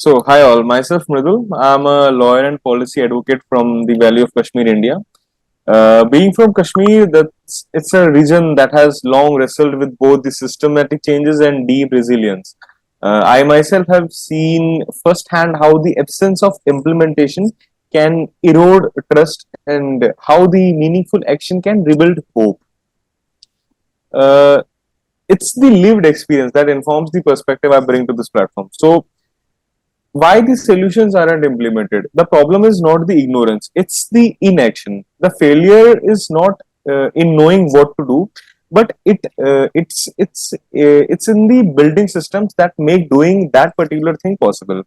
Hi all. Myself Mridull. I'm a lawyer and policy advocate from the Valley of Kashmir, India. Being from Kashmir, it's a region that has long wrestled with both the systematic changes and deep resilience. I myself have seen firsthand how the absence of implementation can erode trust and how the meaningful action can rebuild hope. Uh, it's the lived experience that informs the perspective I bring to this platform. Why the solutions aren't implemented? The problem is not the ignorance, it's the inaction. The failure is not in knowing what to do, but it's in the building systems that make doing that particular thing possible.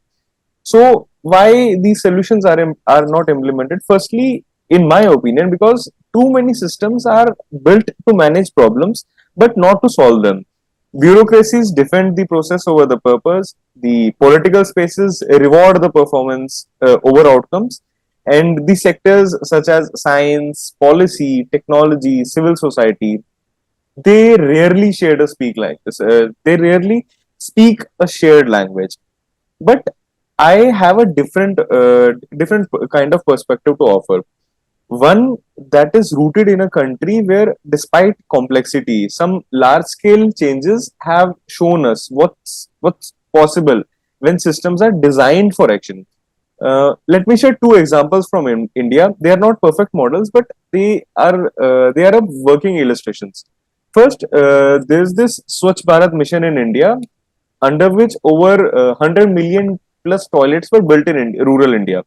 So why these solutions are not implemented? Firstly, in my opinion, because too many systems are built to manage problems but not to solve them. Bureaucracies defend the process over the purpose. The political spaces reward the performance over outcomes. And the sectors such as science, policy, technology, civil society, they rarely share a speak like this. They rarely speak a shared language. But I have a different kind of perspective to offer. One that is rooted in a country where, despite complexity, some large-scale changes have shown us what's possible when systems are designed for action. Let me share two examples from India. They are not perfect models, but they are a working illustrations. First, there's this Swachh Bharat mission in India, under which over 100 million plus toilets were built in rural India.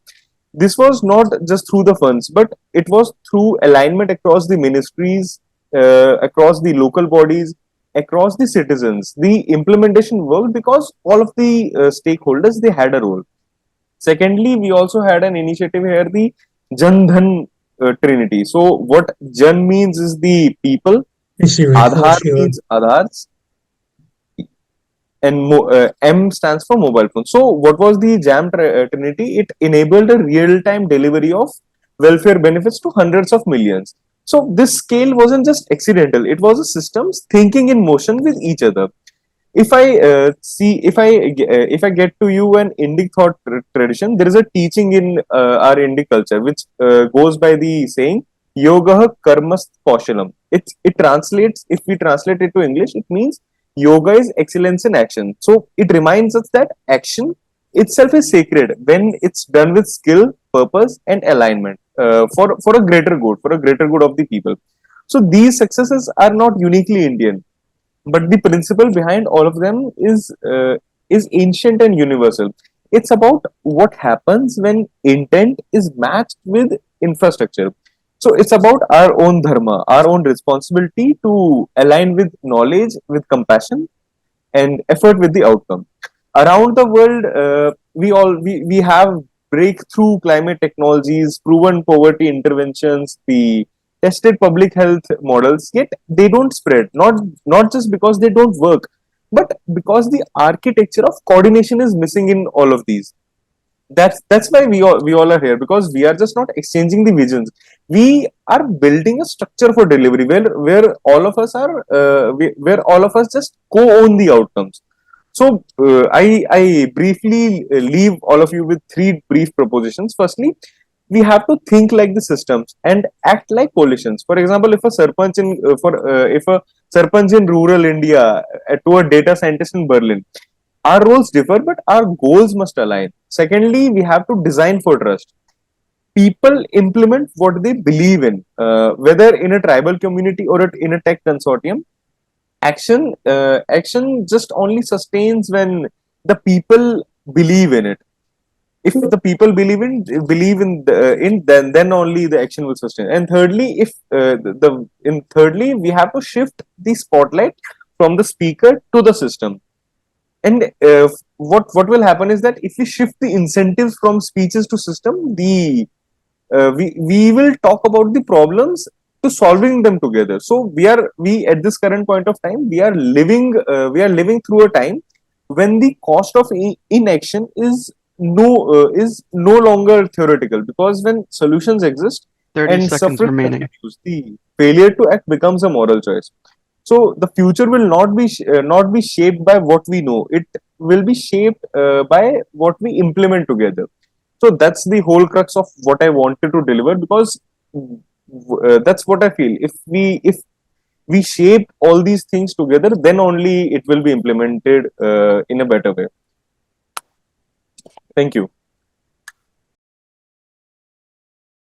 This was not just through the funds, but it was through alignment across the ministries, across the local bodies, across the citizens. The implementation worked because all of the stakeholders, they had a role. Secondly, we also had an initiative here, the Jan Dhan Trinity. So what Jan means is the people, Sure, for Aadhaar sure. means Aadhars, and M stands for mobile phone. So, what was the Trinity? It enabled a real-time delivery of welfare benefits to hundreds of millions. So, this scale wasn't just accidental; it was a systems thinking in motion with each other. If I if I get to you an Indic thought tradition, there is a teaching in our Indic culture which goes by the saying "Yoga Karmas Kaushalam." It translates, if we translate it to English, it means yoga is excellence in action. So it reminds us that action itself is sacred when it's done with skill, purpose, and alignment for a greater good, for a greater good of the people. So these successes are not uniquely Indian, but the principle behind all of them is ancient and universal. It's about what happens when intent is matched with infrastructure. So it's about our own dharma, our own responsibility to align with knowledge, with compassion, and effort with the outcome. Around the world, we have breakthrough climate technologies, proven poverty interventions, the tested public health models, yet they don't spread. Not just because they don't work, but because the architecture of coordination is missing in all of these. That's why we all are here, because we are just not exchanging the visions. We are building a structure for delivery where all of us are where all of us just co-own the outcomes. So I briefly leave all of you with three brief propositions. Firstly, we have to think like the systems and act like coalitions. For example, if a sarpanch in rural India to a data scientist in Berlin, our roles differ, but our goals must align. Secondly, we have to design for trust. People implement what they believe in, whether in a tribal community or in a tech consortium. Action just only sustains when the people believe in it. If the people believe in then only the action will sustain. And thirdly, if the in thirdly we have to shift the spotlight from the speaker to the system. And what will happen is that if we shift the incentives from speeches to system, the we will talk about the problems to solving them together. So we at this current point of time, we are living through a time when the cost of inaction is no longer theoretical, because when solutions exist 30 and seconds suffering remaining. continues, the failure to act becomes a moral choice. So the future will not be shaped by what we know. It will be shaped by what we implement together. So that's the whole crux of what I wanted to deliver, because that's what I feel. If we shape all these things together, then only it will be implemented in a better way. Thank you.